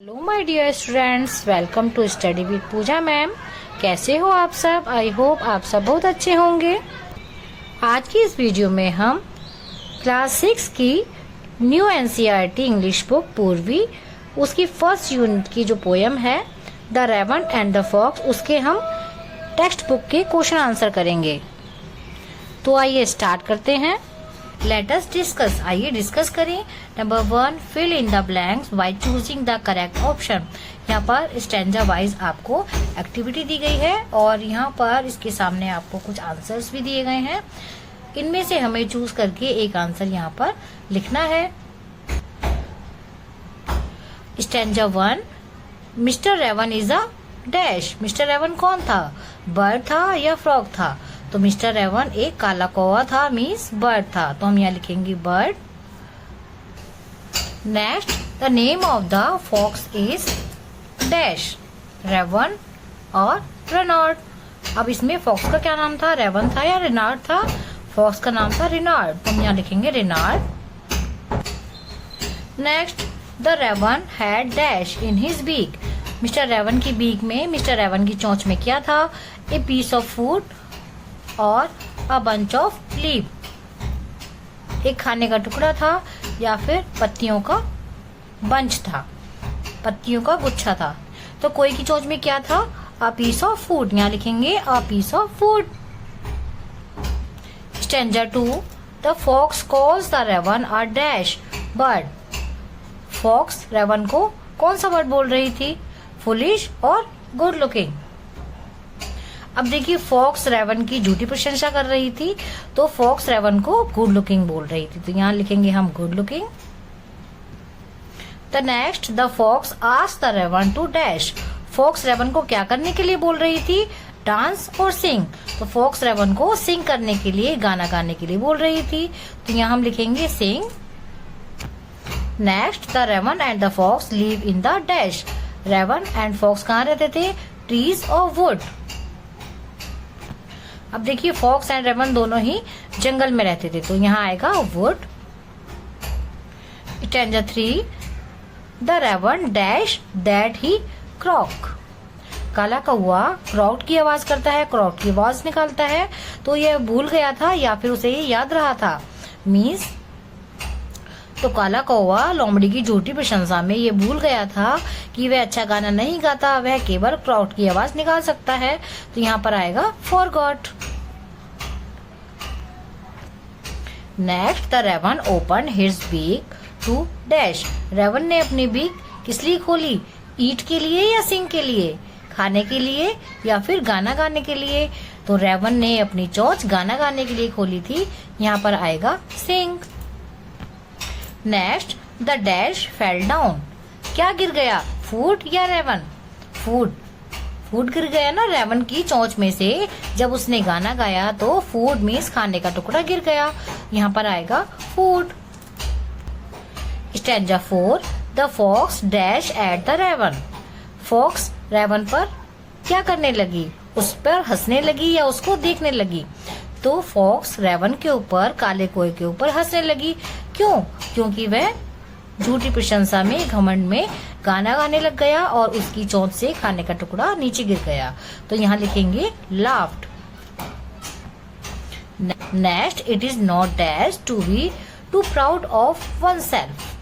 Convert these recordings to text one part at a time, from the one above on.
Hello my dear students, welcome to study with Pooja ma'am. कैसे हो आप सब? आई होप आप सब बहुत अच्छे होंगे। आज की इस वीडियो में हम क्लास 6 की न्यू एनसीईआरटी इंग्लिश बुक पूर्वी उसकी फर्स्ट यूनिट की जो पोयम है the raven and the fox, उसके हम टेक्स्ट बुक के क्वेश्चन आंसर करेंगे। तो आइए स्टार्ट करते हैं। लेट अस डिस्कस, आइए डिस्कस करें। Number 1, fill in the blanks by choosing the correct option. यहाँ पर स्टैंजा वाइज आपको एक्टिविटी दी गई है और यहाँ पर इसके सामने आपको कुछ आंसर्स भी दिए गए हैं। इनमें से हमें चूज करके एक आंसर यहाँ पर लिखना है। Stanza 1, mister Raven is a dash. Mister Raven कौन था? बर्ड था या फ्रॉग था? तो मिस्टर रेवन एक काला कौवा था, मीन्स बर्ड था, तो हम यहाँ लिखेंगे bird. Next, the name of the fox is dash, Raven और रेनार्ड। अब इसमें फॉक्स का क्या नाम था? रेवन था या रेनार्ड था? फॉक्स का नाम था रेनार्ड, तो हम यहाँ लिखेंगे Reynard. Next, the raven had dash in his beak. Mister Raven की बीक में, मिस्टर रेवन की चोंच में क्या था? ए पीस ऑफ फूड और अ बंच ऑफ लीव। एक खाने का टुकड़ा था या फिर पत्तियों का बंच था, पत्तियों का गुच्छा था। तो कोई की चोंच में क्या था? अ पीस ऑफ फूड, यहाँ लिखेंगे a piece of food. Stanza 2, the fox calls the raven a dash bird. Fox raven को कौन सा वर्ड बोल रही थी? फुलिश और गुड लुकिंग। अब देखिए, फॉक्स रेवन की झूठी प्रशंसा कर रही थी, तो फॉक्स रेवन को गुड लुकिंग बोल रही थी, तो यहाँ लिखेंगे हम good looking. The next, the fox asked the raven to dash. Fox raven को क्या करने के लिए बोल रही थी? डांस और सिंग। तो फॉक्स रेवन को सिंग करने के लिए, गाना गाने के लिए बोल रही थी, तो यहाँ हम लिखेंगे sing. Next, the raven and the fox live in the dash. Raven and fox कहाँ रहते थे? ट्रीज और वुड। अब देखिए, फॉक्स एंड रेवन दोनों ही जंगल में रहते थे, तो यहाँ आएगा wood. Stanza 3, the raven dash that he croak. काला कौवा क्रॉक की आवाज करता है, क्रॉक की आवाज निकालता है, तो यह भूल गया था या फिर उसे ये याद रहा था, मीन्स तो काला कौवा लोमड़ी की झूठी प्रशंसा में ये भूल गया था कि वह अच्छा गाना नहीं गाता, वह केवल क्राउड की आवाज निकाल सकता है, तो यहाँ पर आएगा forgot. Next, the raven open his beak to dash. Raven ने अपनी बीक किस लिए खोली? ईट के लिए या सिंग के लिए? खाने के लिए या फिर गाना गाने के लिए? तो रेवन ने अपनी चोंच गाना गाने के लिए खोली थी, यहाँ पर आएगा sing. Next, the dash fell down. क्या गिर गया? फूड या रेवन? फूड। फूड गिर गया ना रेवन की चोंच में से, जब उसने गाना गाया तो फूड मीन्स खाने का टुकड़ा गिर गया, यहाँ पर आएगा food. Stanza 4, the fox dash at the raven. Fox raven पर क्या करने लगी? उस पर हंसने लगी या उसको देखने लगी? तो फॉक्स रेवन के ऊपर, काले कौवे के ऊपर हंसने लगी। क्यों? क्योंकि वह झूठी प्रशंसा में, घमंड में गाना गाने लग गया और उसकी चोंच से खाने का टुकड़ा नीचे गिर गया, तो यहाँ लिखेंगे laughed. Next, it is not dash to be too proud of oneself.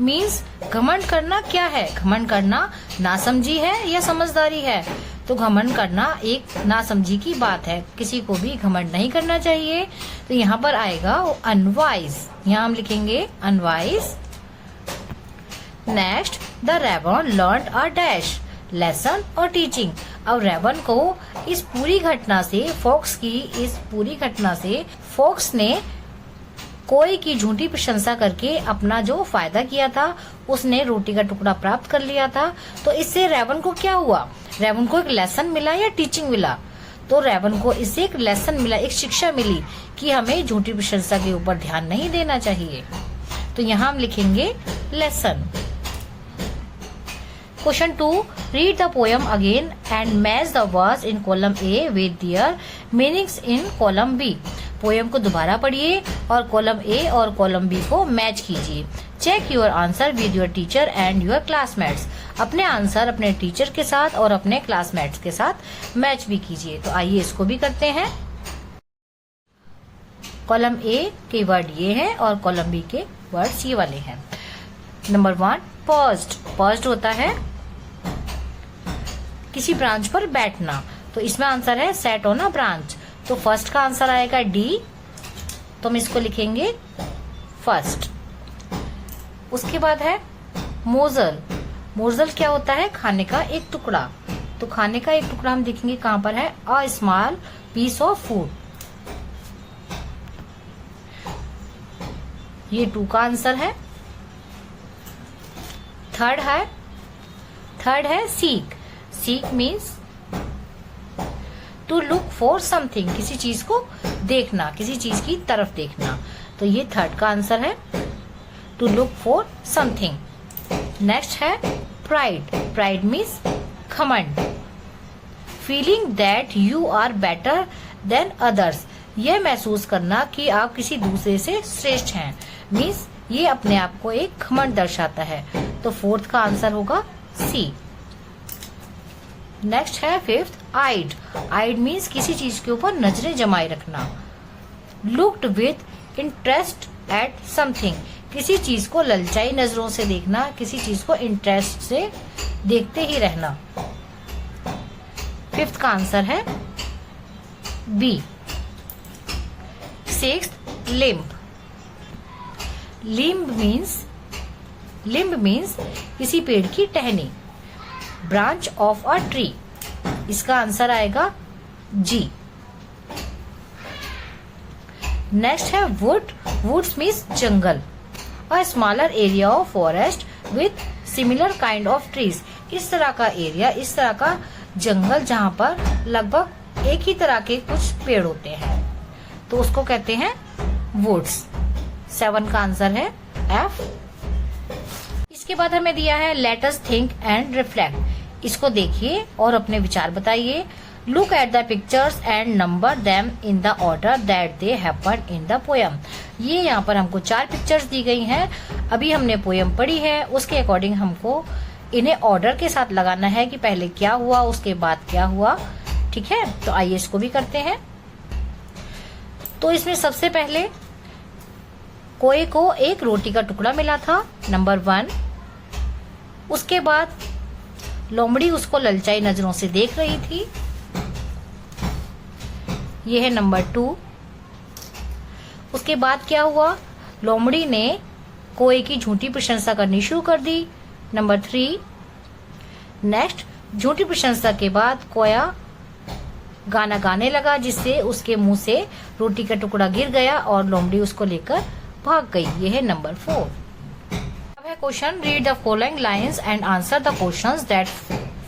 Means घमंड करना क्या है? घमंड करना नासमझी है या समझदारी है? तो घमंड करना एक नासमझी की बात है, किसी को भी घमंड नहीं करना चाहिए, तो यहाँ पर आएगा अनवाइज, यहाँ हम लिखेंगे unwise. Next, the raven learned a dash lesson और टीचिंग। अब रेवन को इस पूरी घटना से, फॉक्स की इस पूरी घटना से, फॉक्स ने कोई की झूठी प्रशंसा करके अपना जो फायदा किया था, उसने रोटी का टुकड़ा प्राप्त कर लिया था, तो इससे रेवन को क्या हुआ? रेवन को एक लेसन मिला या टीचिंग मिला? तो रेवन को इससे एक लेसन मिला, एक शिक्षा मिली कि हमें झूठी प्रशंसा के ऊपर ध्यान नहीं देना चाहिए, तो यहाँ हम लिखेंगे lesson. Question 2, read the poem again and match the words in column A with their meanings in column B. Poem को दोबारा पढ़िए और कॉलम ए और कॉलम बी को मैच कीजिए, check your answer with your teacher and your classmates. अपने answer अपने teacher के साथ और अपने क्लासमेट्स के साथ मैच भी कीजिए। तो आइए इसको भी करते हैं। कॉलम ए के वर्ड ये हैं और कॉलम बी के वर्ड्स ये वाले हैं। Number 1 paused. पॉज्ड होता है किसी ब्रांच पर बैठना, तो इसमें आंसर है सेट ऑन अ ब्रांच। तो फर्स्ट का आंसर आएगा डी, तो हम इसको लिखेंगे फर्स्ट। उसके बाद है मोजल। मोजल क्या होता है? खाने का एक टुकड़ा। तो खाने का एक टुकड़ा हम देखेंगे कहां पर है, a small piece of food. ये 2 का आंसर है। थर्ड है seek. Seek means to look for something, किसी चीज को देखना, किसी चीज की तरफ देखना। तो ये थर्ड का आंसर है, to look for something. Next है प्राइड। प्राइड मीन्स घमंड। Feeling that you are better than others, यह महसूस करना कि आप किसी दूसरे से श्रेष्ठ हैं। मीन्स ये अपने आप को एक घमंड दर्शाता है। तो फोर्थ का आंसर होगा सी। नेक्स्ट है फिफ्थ आइड। आइड मीन्स किसी चीज के ऊपर नजरें जमाए रखना। Looked with interest eight something, किसी चीज को ललचाई नजरों से देखना, किसी चीज को इंटरेस्ट से देखते ही रहना। फिफ्थ का आंसर है B. Sixth limb. Limb means किसी पेड़ की टहनी। ब्रांच ऑफ अ ट्री, इसका आंसर आएगा जी। नेक्स्ट है वुड। वुड्स मीन्स जंगल। A smaller area of forest with similar kind of trees, इस तरह का एरिया, इस तरह का जंगल जहां पर लगभग एक ही तरह के कुछ पेड़ होते हैं, तो उसको कहते हैं वुड्स। 7 का आंसर है एफ। इसके बाद हमें दिया है let us think and reflect. इसको देखिए और अपने विचार बताइए। Look at the pictures and number them in the order that they happen in the poem. ये यहाँ पर हमको 4 पिक्चर्स दी गई हैं। अभी हमने पोयम पढ़ी है, उसके अकॉर्डिंग हमको इन्हें ऑर्डर के साथ लगाना है कि पहले क्या हुआ, उसके बाद क्या हुआ। ठीक है, तो आइए इसको भी करते हैं। तो इसमें सबसे पहले कोए को एक रोटी का टुकड़ा मिला था, नंबर 1। उसके बाद लोमड़ी उसको ललचाई नजरों से देख रही थी, ये है नंबर 2। उसके बाद क्या हुआ, लोमड़ी ने कोए की झूठी प्रशंसा करनी शुरू कर दी, नंबर 3। नेक्स्ट, झूठी प्रशंसा के बाद कोया गाना गाने लगा जिससे उसके मुंह से रोटी का टुकड़ा गिर गया और लोमड़ी उसको लेकर भाग गई, ये है नंबर 4। अब है question, read the following lines and answer the questions that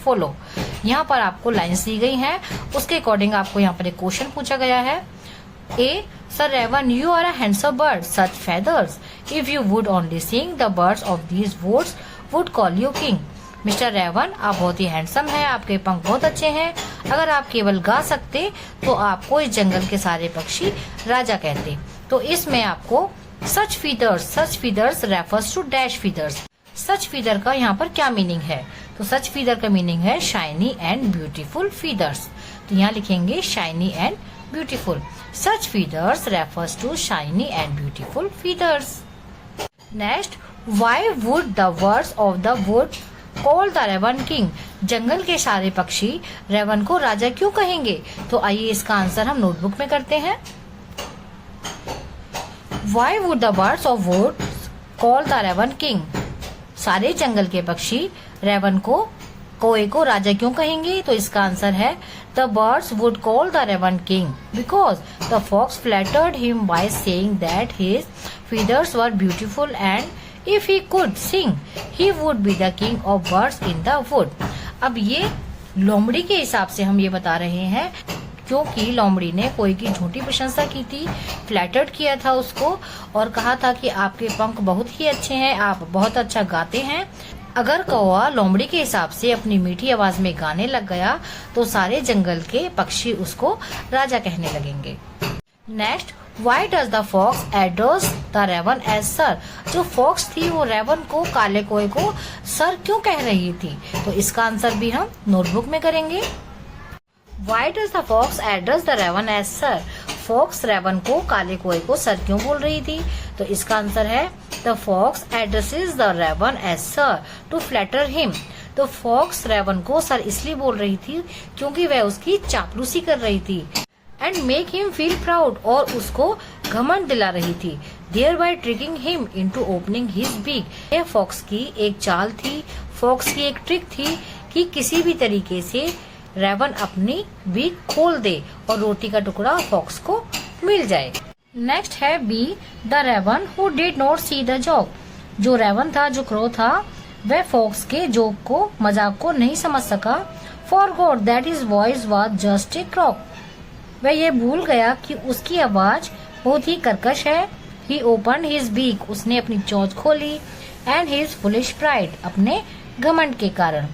follow. यहाँ पर आपको लाइंस दी गई हैं, उसके अकॉर्डिंग आपको यहाँ पर एक क्वेश्चन पूछा गया है। ए, Sir Raven, you are a handsome bird, such feathers. If you would only sing, the birds of these woods would call you king. Mister Raven, आप बहुत ही हैंडसम हैं, आपके पंख बहुत अच्छे हैं। अगर आप केवल गा सकते तो आपको इस जंगल के सारे पक्षी राजा कहते। तो इसमें आपको such feathers refers to dash feathers. Such feather का यहाँ पर क्या मीनिंग है? तो सच फीदर का मीनिंग है शाइनी एंड ब्यूटीफुल फीदर्स। तो यहाँ लिखेंगे shiny and beautiful. Such feathers refers to shiny and beautiful feathers. Next, why would the birds of the wood call the raven king? जंगल के सारे पक्षी रेवन को राजा क्यों कहेंगे? तो आइए इसका आंसर हम नोटबुक में करते हैं। Why would the birds of wood call the raven king? सारे जंगल के पक्षी रेवन को, कोए को राजा क्यों कहेंगे? तो इसका आंसर है The birds would call the raven king because the fox flattered him by saying that his feathers were beautiful and if he could sing, he would be the king of birds in the wood. अब ये लोमड़ी के हिसाब से हम ये बता रहे हैं क्योंकि लोमड़ी ने कोई की झूठी प्रशंसा की थी, फ्लैटर्ड किया था उसको और कहा था कि आपके पंख बहुत ही अच्छे हैं, आप बहुत अच्छा गाते हैं। अगर कौवा लोमड़ी के हिसाब से अपनी मीठी आवाज में गाने लग गया तो सारे जंगल के पक्षी उसको राजा कहने लगेंगे। Next, Why does the fox address the raven as sir? जो फॉक्स थी वो रेवन को, काले कोए को सर क्यों कह रही थी? तो इसका आंसर भी हम नोटबुक में करेंगे। Why does the fox address the raven as sir? Fox raven को, काले कोए को सर क्यों बोल रही थी? तो इसका आंसर है The fox addresses the raven as sir to flatter him. तो फॉक्स रेवन को सर इसलिए बोल रही थी क्योंकि वह उसकी चापलूसी कर रही थी। And make him feel proud, और उसको घमंड दिला रही थी। Thereby tricking him into opening his beak. यह फॉक्स की एक चाल थी, फॉक्स की एक ट्रिक थी कि किसी भी तरीके से रेवन अपनी बीक खोल दे और रोटी का टुकड़ा फॉक्स को मिल जाए। नेक्स्ट है B, the raven who did not see the joke. जो रेवन था, जो क्रो था, वह फॉक्स के जोक को, मजाक को नहीं समझ सका। Forgot that his voice was just a croak. वह ये भूल गया कि उसकी आवाज बहुत ही कर्कश है। ही ओपन हिज बीक, उसने अपनी चोंच खोली। एंड हिज फुलिश प्राइड, अपने घमंड के कारण।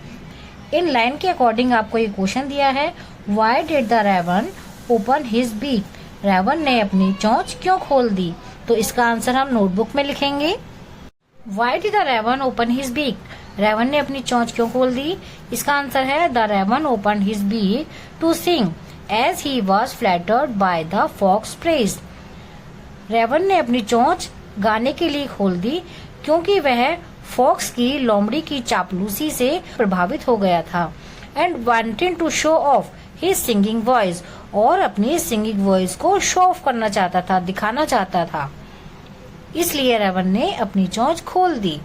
इन लाइन के अकॉर्डिंग आपको ये क्वेश्चन दिया है, why did the raven open his beak? Raven ने अपनी चोंच क्यों खोल दी? तो इसका आंसर हम नोटबुक में लिखेंगे। Why did the raven open his beak? Raven ने अपनी चोंच क्यों खोल दी? इसका आंसर है the raven open his beak to sing as he was flattered by the fox praise. Raven ने अपनी चोंच गाने के लिए खोल दी क्योंकि वह फॉक्स की लोमड़ी की चापलूसी से प्रभावित हो गया था। And wanted to show off his singing voice, और अपनी सिंगिंग वॉइस को शो ऑफ करना चाहता था, दिखाना चाहता था, इसलिए रेवन ने अपनी चोंच खोल दी।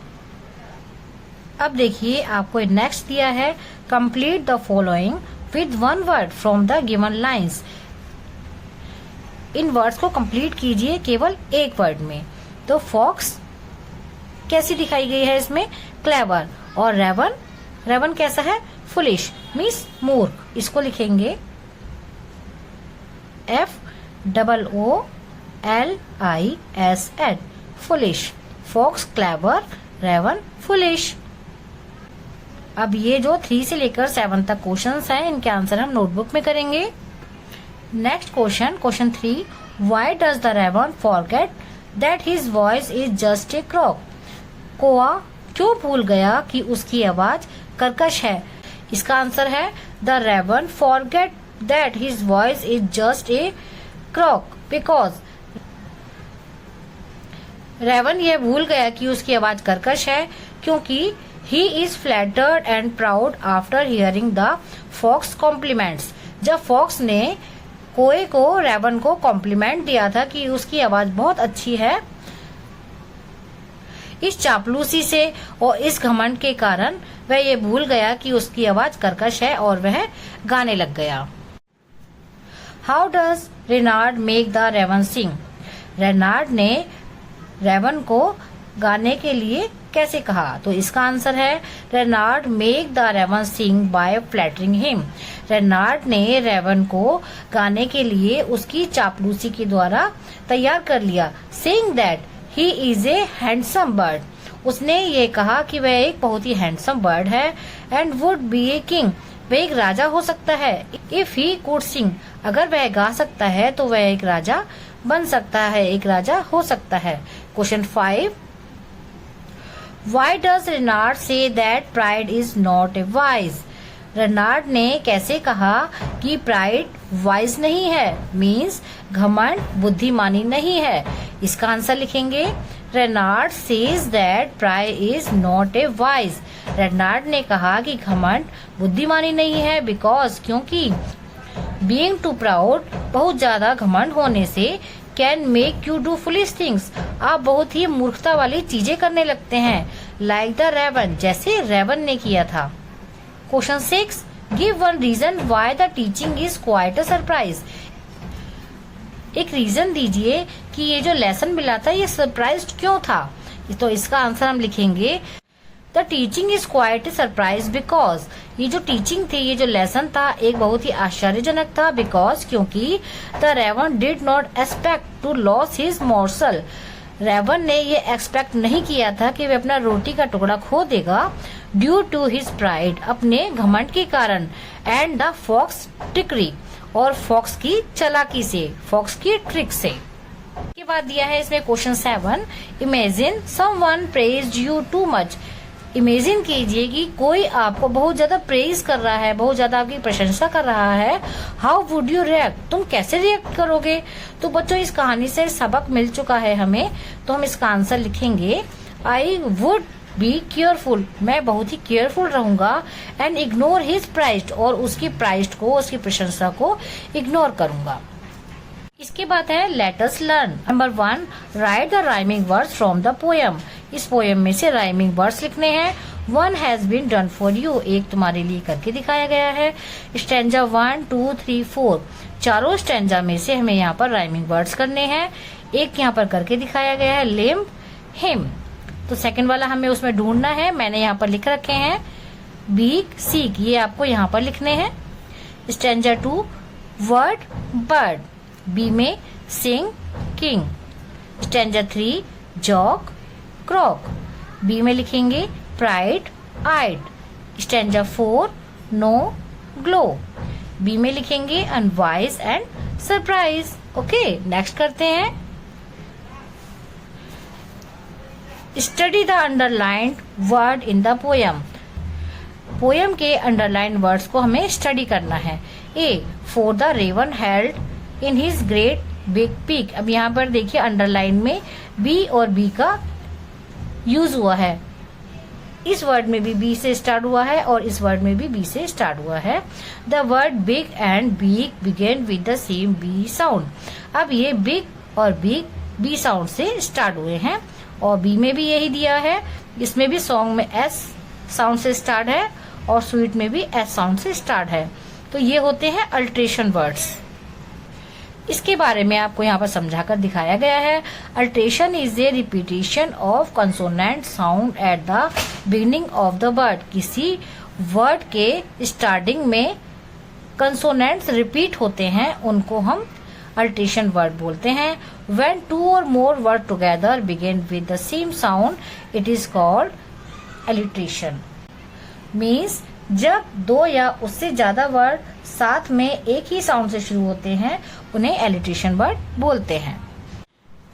अब देखिए आपको नेक्स्ट दिया है, complete the following with one word from the given lines. In words को कंप्लीट कीजिए केवल एक वर्ड में। तो फॉक्स कैसी दिखाई गई है इसमें? क्लेवर। और रेवन कैसा है? फुलिश, मीन्स मूर्ख। इसको लिखेंगे FOOLISH, foolish. Fox clever, raven foolish. अब ये जो 3 से लेकर 7 तक क्वेश्चंस हैं, इनके आंसर हम नोटबुक में करेंगे। Next question 3, why does the raven forget that his voice is just a croak? कोआ क्यों भूल गया कि उसकी आवाज कर्कश है? इसका आंसर है the raven forget that his voice is just a croak because raven यह भूल गया कि उसकी आवाज कर्कश है क्योंकि He is flattered and proud after hearing the fox compliments. जब फॉक्स ने कोए को, रेवन को कॉम्प्लीमेंट दिया था कि उसकी आवाज बहुत अच्छी है, इस चापलूसी से और इस घमंड के कारण वह ये भूल गया कि उसकी आवाज कर्कश है और वह गाने लग गया। How does Reynard make the raven sing? रेनार्ड ने रेवन को गाने के लिए कैसे कहा? तो इसका आंसर है Reynard make the raven sing by flattering him. Reynard ने रेवन को गाने के लिए उसकी चापलूसी के द्वारा तैयार कर लिया। Sing that he is a handsome bird, उसने ये कहा कि वह एक बहुत ही हैंडसम बर्ड है। And would be a king, वह एक राजा हो सकता है। इफ ही कुड सिंग, अगर वह गा सकता है तो वह एक राजा बन सकता है, एक राजा हो सकता है। Question 5, Why does Reynard say that pride is not a wise? Reynard ने कैसे कहा कि प्राइड वाइज नहीं है, मीन्स घमंड बुद्धिमानी नहीं है? इसका आंसर लिखेंगे Reynard says that pride is not a wise. Reynard ने कहा कि घमंड बुद्धिमानी नहीं है बिकॉज, क्योंकि बीइंग टू प्राउड, बहुत ज्यादा घमंड होने से, can make you do foolish things, आप बहुत ही मूर्खता वाली चीजें करने लगते हैं। लाइक द रेवन, जैसे रेवन ने किया था। Question 6, give one reason why the teaching is quite a surprise. एक रीजन दीजिए कि ये जो लेसन मिला था ये सरप्राइज क्यों था? तो इसका आंसर हम लिखेंगे the teaching is quite surprise because, ये जो टीचिंग थी, ये जो लेसन था, एक बहुत ही आश्चर्यजनक था। बिकॉज, क्योंकि the raven did not expect to lose his morsel, raven ने ये एक्सपेक्ट नहीं किया था कि वह अपना रोटी का टुकड़ा खो देगा। ड्यू टू हिज प्राइड, अपने घमंड के कारण। एंड द फॉक्स ट्रिकरी, और फॉक्स की चालाकी से, फॉक्स की ट्रिक से। के बाद दिया है इसमें question 7, imagine someone praised you too much. Imagine कीजिए कि कोई आपको बहुत ज्यादा प्रेज कर रहा है, बहुत ज्यादा आपकी प्रशंसा कर रहा है। हाउ वुड यू रिएक्ट, तुम कैसे रिएक्ट करोगे। तो बच्चों इस कहानी से सबक मिल चुका है हमें, तो हम इसका आंसर लिखेंगे आई वुड बी केयरफुल, मैं बहुत ही केयरफुल रहूंगा, एंड इग्नोर हिज प्राइज, और उसकी प्राइज को, उसकी प्रशंसा को इग्नोर करूंगा। इसके बाद है let us learn. Number 1, write the rhyming words from the poem. इस पोएम में से राइमिंग वर्ड्स लिखने हैं। 1 has been done for you, एक तुम्हारे लिए करके दिखाया गया है। स्टैंजा 1, 2, 3, 4, चारों स्टैंजा में से हमें यहाँ पर राइमिंग वर्ड्स करने हैं। एक यहाँ पर करके दिखाया गया है लिम्ब हिम, तो सेकंड वाला हमें उसमें ढूंढना है। मैंने यहाँ पर लिख रखे हैं बीक सीक, ये आपको यहाँ पर लिखने हैं। स्टैंजा 2, वर्ड बर्ड, बी में sing king. Stanza 3, joke croak, B में लिखेंगे pride eyed. Stanza 4, no glow, B में लिखेंगे unwise and surprise. Okay, next करते हैं। Study the underlined word in the poem. Poem के अंडरलाइन वर्ड्स को हमें स्टडी करना है। A, for the raven held in his great big peak. अब यहाँ पर देखिए अंडरलाइन में बी और बी का यूज हुआ है। इस वर्ड में भी बी से स्टार्ट हुआ है और इस वर्ड में भी बी से स्टार्ट हुआ है। The word big and beak begin with the same B sound. अब ये बिग और बीग बी साउंड से स्टार्ट हुए हैं और बी में भी यही दिया है। इसमें भी सॉन्ग में एस साउंड से स्टार्ट है और स्वीट में भी एस साउंड से स्टार्ट है। तो ये होते हैं अल्ट्रेशन वर्ड्स। इसके बारे में आपको यहाँ पर समझाकर दिखाया गया है। Alteration is a repetition of consonant sound at the beginning of the word. किसी वर्ड के स्टार्टिंग में कंसोनेंट्स रिपीट होते हैं, उनको हम अल्ट्रेशन वर्ड बोलते हैं। When 2 or more word together begin with the same sound it is called alliteration. Means जब 2 या उससे ज्यादा वर्ड साथ में एक ही साउंड से शुरू होते हैं उन्हें एलिट्रेशन वर्ड बोलते हैं।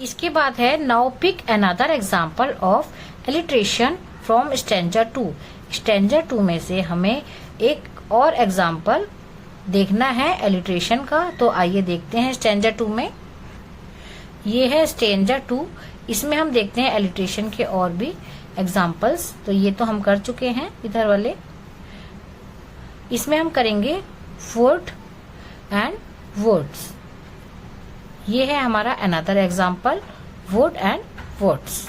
इसके बाद है now pick another example of alliteration from stanza 2। Stanza 2 में से हमें एक और एग्जांपल देखना है एलिट्रेशन का। तो आइए देखते हैं स्टैंजा 2 में। ये है स्टैंजा 2, इसमें हम देखते हैं एलिट्रेशन के और भी एग्जांपल्स। तो ये तो हम कर चुके हैं इधर वाले, इसमें हम करेंगे वुड एंड वुड्स। ये है हमारा another example would and woods.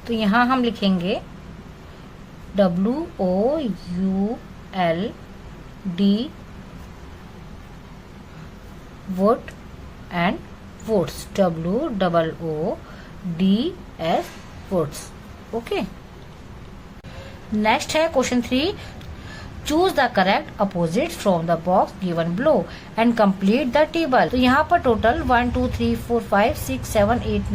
तो यहाँ हम लिखेंगे WOULD would and woods, WOODS woods. Okay, next है question 3, choose the correct opposite from the box given below and complete the table. तो यहाँ पर टोटल 1 2 3 4 5 6 7 8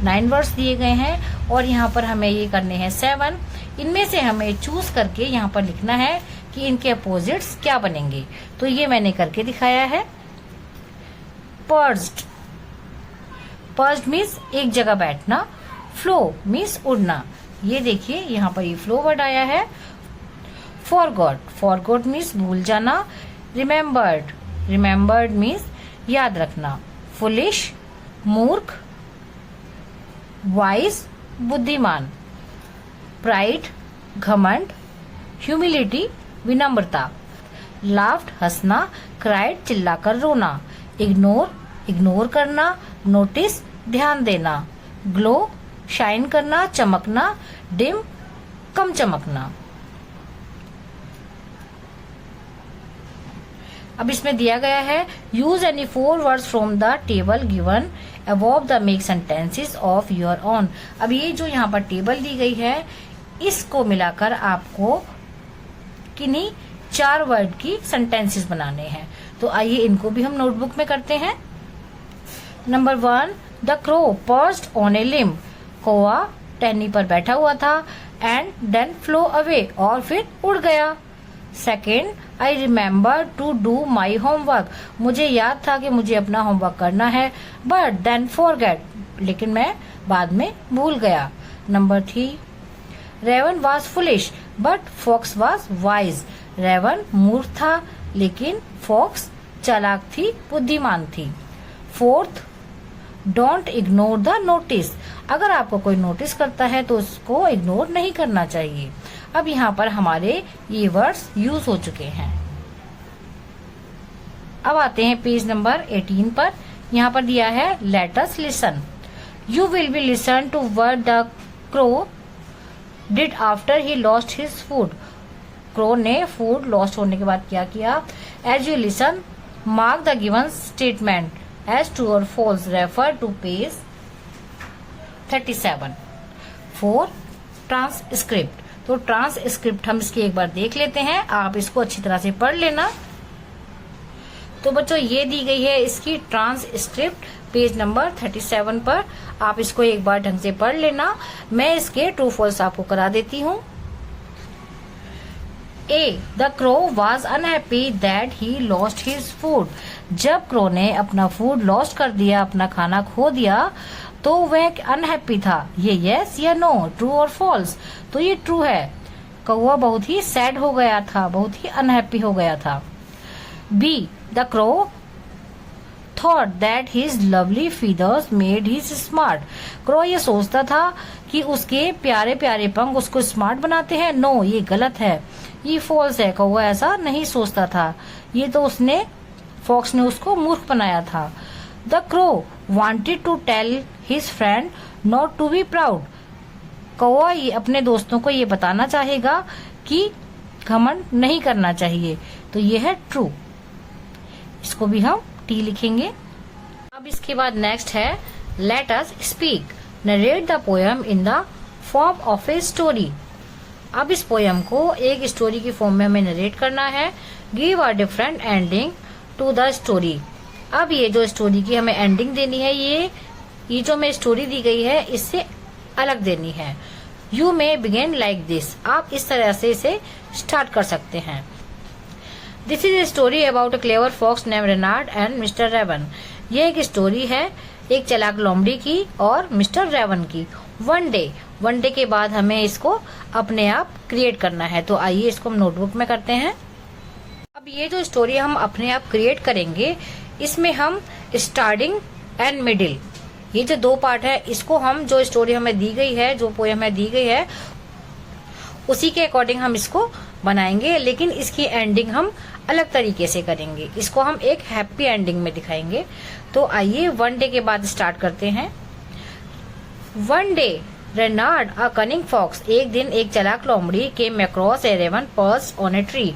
9 वर्ड्स दिए गए हैं और यहाँ पर हमें ये करने हैं 7। इनमें से हमें चूज करके यहाँ पर लिखना है कि इनके अपोजिट्स क्या बनेंगे। तो ये मैंने करके दिखाया है। पर्ज्ड, पर्ज्ड मीन्स एक जगह बैठना। फ्लो मीन्स उड़ना, ये देखिए यहाँ पर ये फ्लो वर्ड आया है। फॉरगॉट, फॉरगॉट मीन्स भूल जाना। रिमेम्बर्ड, रिमेम्बर्ड मीन्स याद रखना। फुलिश मूर्ख। वाइज बुद्धिमान। प्राइड घमंड। ह्यूमिलिटी विनम्रता। लाफ्ड हंसना। क्राइड चिल्लाकर रोना। इग्नोर इग्नोर करना। नोटिस ध्यान देना। ग्लो शाइन करना, चमकना। डिम कम चमकना। अब इसमें दिया गया है use any 4 words from the table given above the make sentences of your own. अब ये जो यहाँ पर टेबल दी गई है इसको मिलाकर आपको किन्हीं 4 वर्ड की सेंटेंसेस बनाने हैं। तो आइए इनको भी हम नोटबुक में करते हैं। Number 1, the crow perched on a limb. कौवा टहनी पर बैठा हुआ था एंड देन फ्लो अवे, और फिर उड़ गया। Second, I remember to do my homework, मुझे याद था कि मुझे अपना होमवर्क करना है, बट देन फॉरगेट, लेकिन मैं बाद में भूल गया। Number 3, raven was foolish but fox was wise, raven मूर्ख था लेकिन फॉक्स चालाक थी, बुद्धिमान थी। Fourth, don't ignore the notice, अगर आपको कोई नोटिस करता है तो उसको इग्नोर नहीं करना चाहिए। अब यहाँ पर हमारे ये वर्ड्स यूज हो चुके हैं। अब आते हैं पेज नंबर 18 पर। यहाँ पर दिया है let us listen, you will be listen to what the crow did after he lost his food, crow ने फूड लॉस्ट होने के बाद क्या किया। As you listen mark the given statement as true और false, refer to page 37। 4, transcript, तो transcript हम इसकी एक बार देख लेते हैं, आप इसको अच्छी तरह से पढ़ लेना। तो बच्चों ये दी गई है इसकी ट्रांसस्क्रिप्ट पेज नंबर 37 पर, आप इसको एक बार ढंग से पढ़ लेना। मैं इसके ट्रू फॉल्स आपको करा देती हूँ। A, the crow was unhappy that he lost his food, जब क्रो ने अपना फूड लॉस्ट कर दिया, अपना खाना खो दिया, तो वह अनहैप्पी था। ये यस या नो, ट्रू और फॉल्स, तो ये ट्रू है, कौवा बहुत ही सैड हो गया था, बहुत ही अनहैप्पी हो गया था। B, the crow thought that his lovely feathers made his smart, crow ये सोचता था कि उसके प्यारे प्यारे पंख उसको स्मार्ट बनाते हैं। नो, ये गलत है, ये फॉल्स है, कौवा ऐसा नहीं सोचता था, ये तो उसने फॉक्स ने उसको मूर्ख बनाया था। The crow wanted to tell his friend not to be proud, कौवा ये अपने दोस्तों को ये बताना चाहेगा कि घमंड नहीं करना चाहिए, तो ये है ट्रू, इसको भी हम टी लिखेंगे। अब इसके बाद नेक्स्ट है let us speak, narrate the poem in the form of a story, अब इस पोएम को एक स्टोरी की फॉर्म में हमें नरेट करना है। Give a different ending to the story, अब ये जो स्टोरी की हमें एंडिंग देनी है, ये जो हमें स्टोरी दी गई है इससे अलग देनी है। You may begin like this, आप इस तरह से इसे स्टार्ट कर सकते हैं। This is a story about a clever fox name Reynard and mister raven, ये एक स्टोरी है एक चालाक लोमड़ी की और मिस्टर रेवन की। वन डे के बाद हमें इसको अपने आप क्रिएट करना है, तो आइए इसको हम नोटबुक में करते हैं। अब ये जो स्टोरी हम अपने आप क्रिएट करेंगे, इसमें हम स्टार्टिंग एंड मिडिल, ये जो 2 पार्ट है, इसको हम जो स्टोरी हमें दी गई है, जो पोएम हमें दी गई है, उसी के अकॉर्डिंग हम इसको बनाएंगे, लेकिन इसकी एंडिंग हम अलग तरीके से करेंगे, इसको हम एक हैप्पी एंडिंग में दिखाएंगे। तो आइए वन डे के बाद स्टार्ट करते हैं। One day Reynard a cunning fox, एक दिन एक चालाक लोमड़ी came across a raven perch on a tree,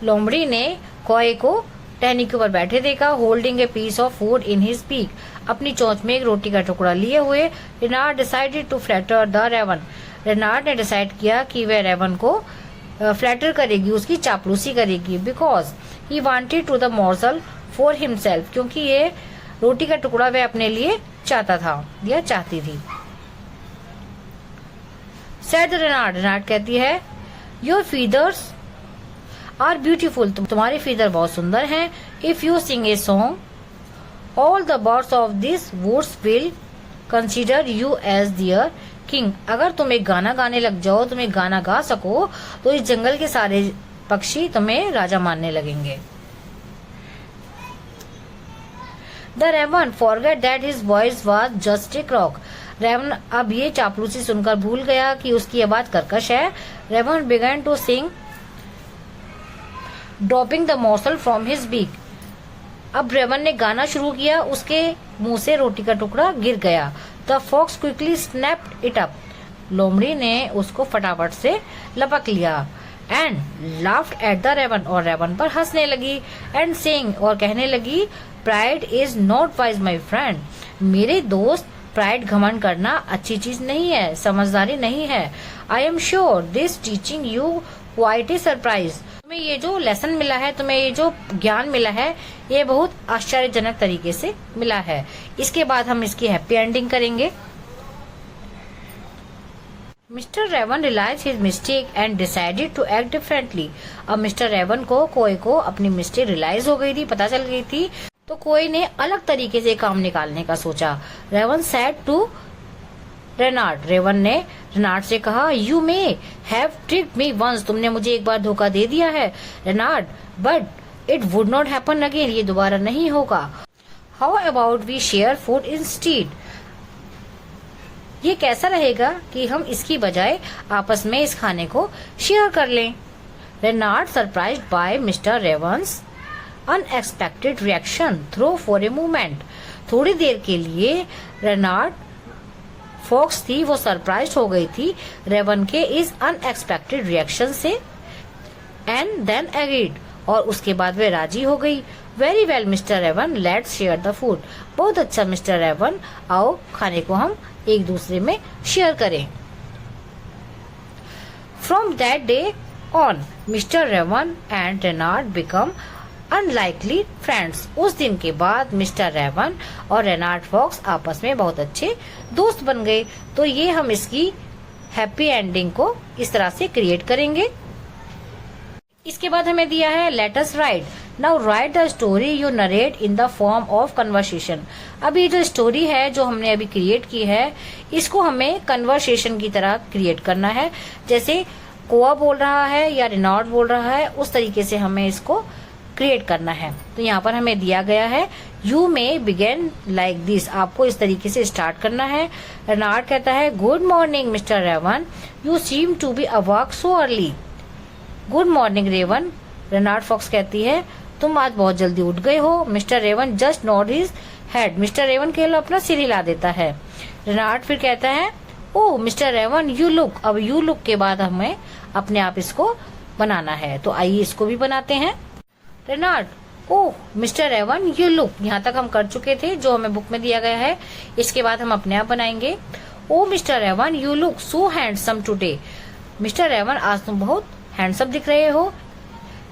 लोमड़ी ने कौए को टहनी के ऊपर बैठे देखा, holding a piece of food in his beak, अपनी चोंच में एक रोटी का टुकड़ा लिए हुए। Reynard decided to flatter the raven, Reynard ने डिसाइड किया कि वह रेवन को फ्लैटर करेगी, उसकी चापलूसी करेगी, because he wanted to the morsel for himself, क्योंकि ये रोटी का टुकड़ा वह अपने लिए चाहता था या चाहती थी। सेड रेनार्ड, रेनार्ड कहती है योर फीदर्स आर ब्यूटीफुल, तुम्हारे फीदर बहुत सुंदर हैं। If you sing a song all the birds of this woods will consider you as their king, अगर तुम एक गाना गाने लग जाओ, तुम एक गाना गा सको, तो इस जंगल के सारे पक्षी तुम्हें राजा मानने लगेंगे। The raven forget that his voice was just a croak, raven अब ये चापलूसी सुनकर भूल गया कि उसकी आवाज कर्कश है। Raven began to sing dropping the morsel from his beak, अब रेवन ने गाना शुरू किया, उसके मुंह से रोटी का टुकड़ा गिर गया। The fox quickly snapped it up, लोमड़ी ने उसको फटाफट से लपक लिया। And laughed at the raven, और रेवन पर हंसने लगी। एंड सेइंग, और कहने लगी pride is not wise my friend, मेरे दोस्त प्राइड घमंड करना अच्छी चीज नहीं है, समझदारी नहीं है। I am sure this teaching you quite a surprise, तुम्हें ये जो लेसन मिला है, तुम्हें ये जो ज्ञान मिला है, ये बहुत आश्चर्यजनक तरीके से मिला है। इसके बाद हम इसकी हैप्पी एंडिंग करेंगे। Mister raven realise his mistake and decided to act differently. अब मिस्टर रेवन को कोई को अपनी मिस्टेक रियलाइज हो गई थी, पता चल गई थी, तो कोई ने अलग तरीके से काम निकालने का सोचा। Raven said to Reynard, raven ने रेनार्ड से कहा, you may have tricked me once, तुमने मुझे एक बार धोखा दे दिया है Reynard, but it would not happen again, ये दोबारा नहीं होगा। How about we share food instead, ये कैसा रहेगा कि हम इसकी बजाय आपस में इस खाने को शेयर कर लें। Reynard surprised by mister raven's unexpected reaction throw for a moment, थोड़ी देर के लिए रेनार्ड फॉक्स थी वो सरप्राइज हो गई थी रेवन के इस अनएक्सपेक्टेड रिएक्शन से, एंड देन एग्रीड, और उसके बाद वे राजी हो गई। Very well mister raven, let's share the food, बहुत अच्छा मिस्टर रेवन, आओ खाने को हम एक दूसरे में शेयर करें। From that day on mister raven and Reynard become unlikely friends, उस दिन के बाद मिस्टर रेवन और रेनार्ड फॉक्स आपस में बहुत अच्छे दोस्त बन गए। तो ये हम इसकी हैप्पी एंडिंग को इस तरह से क्रिएट करेंगे। इसके बाद हमें दिया है let us right, now right the story you narrate in the form of conversation. अब ये जो स्टोरी है जो हमने अभी क्रिएट की है, इसको हमें कन्वर्सेशन की तरह क्रिएट करना है। जैसे कोआ बोल रहा है या रेनार्ड बोल रहा है, उस तरीके से हमें इसको क्रिएट करना है। तो यहाँ पर हमें दिया गया है you may begin like this, आपको इस तरीके से स्टार्ट करना है। रेनार्ड कहता है good morning mister raven, you seem to be awake so early. Good morning raven, Reynard fox कहती है तुम आज बहुत जल्दी उठ गए हो। Mister raven just nod his head, mister raven केवल अपना सिर हिला देता है। रेनार्ड फिर कहता है ओह मिस्टर रेवन यू लुक, अब यू लुक के बाद हमें अपने आप इसको बनाना है, तो आइए इसको भी बनाते हैं। Reynard oh mister raven you look, यहाँ तक हम कर चुके थे जो हमें बुक में दिया गया है, इसके बाद हम अपने आप बनाएंगे। Oh mister raven you look so handsome today, mister raven आज तुम बहुत हैंडसम दिख रहे हो।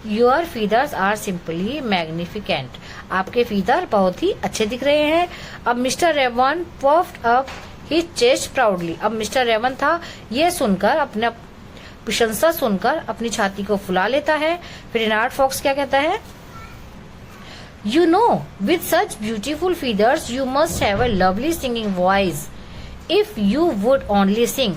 Your feathers are simply magnificent, आपके फीदर बहुत ही अच्छे दिख रहे हैं। अब mister raven puffed up his chest proudly, अब मिस्टर रेवन था ये सुनकर, अपना प्रशंसा सुनकर अपनी छाती को फुला लेता है। फिर रेनार्ड फॉक्स क्या कहता है, you know with such beautiful feathers you must have a lovely singing voice, if you would only sing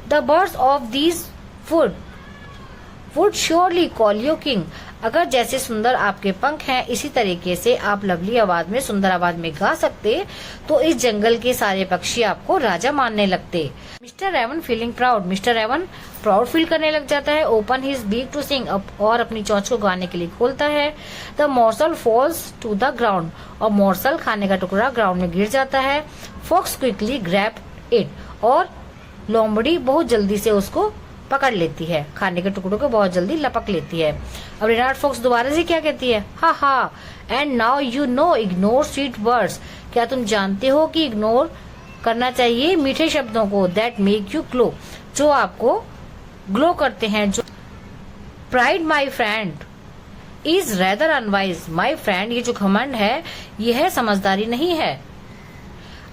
the birds of these would surely call you king, अगर जैसे सुंदर आपके पंख हैं इसी तरीके से आप लवली आवाज में, सुंदर आवाज में गा सकते तो इस जंगल के सारे पक्षी आपको राजा मानने लगते। Mister raven feeling proud, mister raven proud feel करने लग जाता है। Open his beak to sing, और अपनी चोंच को गाने के लिए खोलता है। The morsel falls to the ground, और मॉर्सल खाने का टुकड़ा ग्राउंड में गिर जाता है। फॉक्स क्विकली ग्रैब इट, और लोमड़ी बहुत जल्दी से उसको पकड़ लेती है, खाने के टुकड़ों को बहुत जल्दी लपक लेती है। अब रेनार्ड फॉक्स दोबारा से क्या कहती है, हा हा and now you know ignore sweet words, क्या तुम जानते हो कि इग्नोर करना चाहिए मीठे शब्दों को, दैट मेक यू ग्लो, जो आपको ग्लो करते हैं। जो pride my friend is rather unwise, my friend ये जो घमंड है यह समझदारी नहीं है।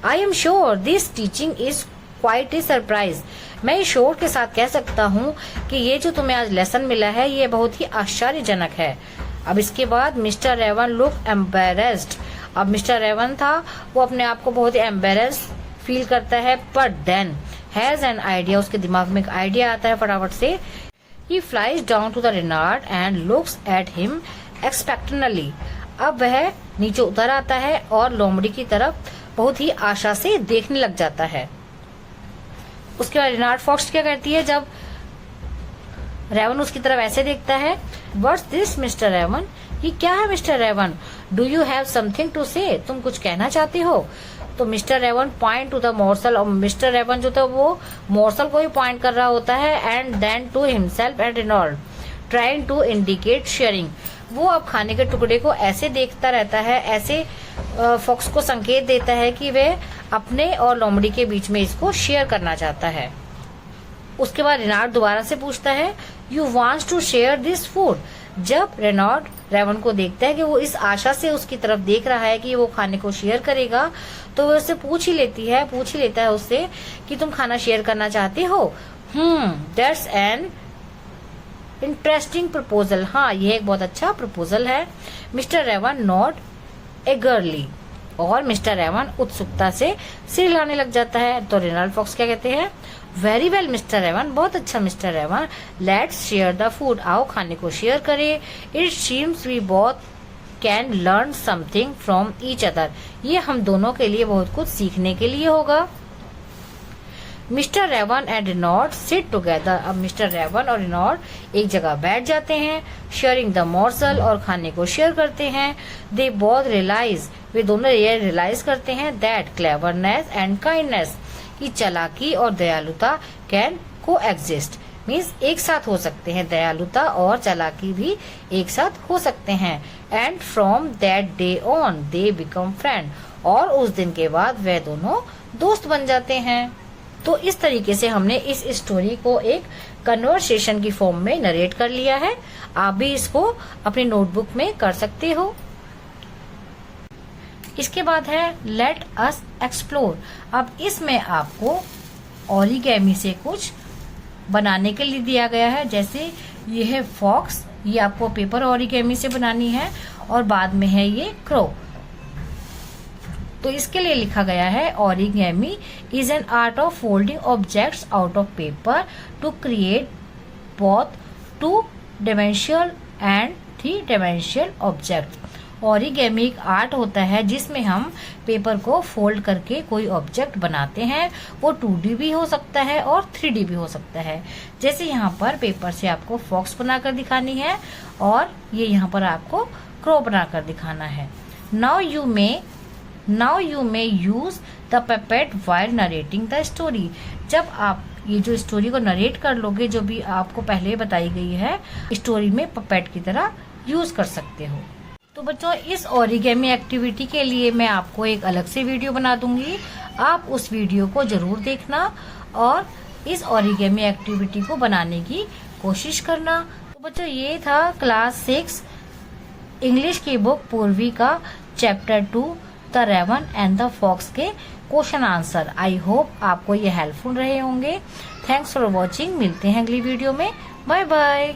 I am sure this teaching is quite a surprise, मैं श्योर के साथ कह सकता हूँ कि ये जो तुम्हें आज लेसन मिला है ये बहुत ही आश्चर्यजनक है। अब इसके बाद मिस्टर रेवन लुक एम्बेरेस्ड, अब मिस्टर रेवन था वो अपने आप को बहुत ही एम्बेरेस फील करता है, but then has an idea, उसके दिमाग में एक आइडिया आता है फटाफट से। He flies down to the Reynard and looks at him expectantly, अब वह नीचे उतर आता है और लोमड़ी की तरफ बहुत ही आशा से देखने लग जाता है। उसके बाद रेनार्ड फॉक्स क्या करती है, जब रेवन उसकी तरफ ऐसे देखता है, व्हाट्स दिस मिस्टर रेवन, ये क्या है mister raven, do you have something to say, तुम कुछ कहना चाहते हो। तो mister raven point to the morsel, और मिस्टर रेवन जो था वो मॉर्सल को ही पॉइंट कर रहा होता है, and then to himself and Reynold trying to indicate sharing, वो अब खाने के टुकड़े को ऐसे देखता रहता है, ऐसे फॉक्स को संकेत देता है कि वे अपने और लोमड़ी के बीच में इसको शेयर करना चाहता है। उसके बाद रेनार्ड दोबारा से पूछता है, you wants to share this food, जब रेनॉल्ड रेवन को देखता है कि वो इस आशा से उसकी तरफ देख रहा है कि वो खाने को शेयर करेगा, तो वो उससे पूछ ही लेता है उससे कि तुम खाना शेयर करना चाहते हो। That's an interesting proposal. हाँ, ये एक बहुत अच्छा प्रपोजल है। मिस्टर रेवन नॉट एगरली, और मिस्टर रेवन उत्सुकता से सिर हिलाने लग जाता है। तो रेनॉल्ड फॉक्स क्या कहते हैं, वेरी वेल मिस्टर रेवन, बहुत अच्छा mister raven, let's share the food, आओ खाने को शेयर करें। It seems we both can learn something from each other, ये हम दोनों के लिए बहुत कुछ सीखने के लिए होगा। Mister raven and Reynold sit together, अब मिस्टर रेवन और रेनॉल्ड एक जगह बैठ जाते हैं। शेयरिंग द मॉर्सल, और खाने को शेयर करते हैं। दे बोथ रियलाइज, वे दोनों ये रियलाइज करते हैं दैट क्लेवरनेस एंड काइंडनेस, की चालाकी और दयालुता कैन को एग्जिस्ट, मीन्स एक साथ हो सकते हैं, दयालुता और चालाकी भी एक साथ हो सकते हैं। And from that day on they become friend, और उस दिन के बाद वे दोनों दोस्त बन जाते हैं। तो इस तरीके से हमने इस स्टोरी को एक कन्वर्सेशन की फॉर्म में नरेट कर लिया है। आप भी इसको अपनी नोटबुक में कर सकते हो। इसके बाद है लेट अस एक्सप्लोर। अब इसमें आपको ओरिगेमी से कुछ बनाने के लिए दिया गया है, जैसे ये है फॉक्स, ये आपको पेपर ओरिगेमी से बनानी है, और बाद में है ये क्रो। तो इसके लिए लिखा गया है origami is an art of folding objects out of paper two create both 2 dimensional and 3 dimensional object. Origami एक आर्ट होता है जिसमें हम पेपर को फोल्ड करके कोई ऑब्जेक्ट बनाते हैं। वो 2D भी हो सकता है और 3D भी हो सकता है। जैसे यहाँ पर पेपर से आपको फॉक्स बनाकर दिखानी है, और ये यहाँ पर आपको क्रो बनाकर दिखाना है। Now you may use the puppet while narrating the story. जब आप ये जो स्टोरी को नरेट कर लोगे, जो भी आपको पहले बताई गई है, स्टोरी में पपेट की तरह यूज कर सकते हो। तो बच्चों, इस ओरिगेमी एक्टिविटी के लिए मैं आपको एक अलग से वीडियो बना दूंगी, आप उस वीडियो को जरूर देखना और इस ओरिगेमी एक्टिविटी को बनाने की कोशिश करना। तो बच्चों, ये था क्लास 6 इंग्लिश की बुक पूर्वी का chapter 2 the raven and the fox के क्वेश्चन आंसर। आई होप आपको ये हेल्पफुल रहे होंगे। Thanks for watching. मिलते हैं अगली वीडियो में। Bye bye.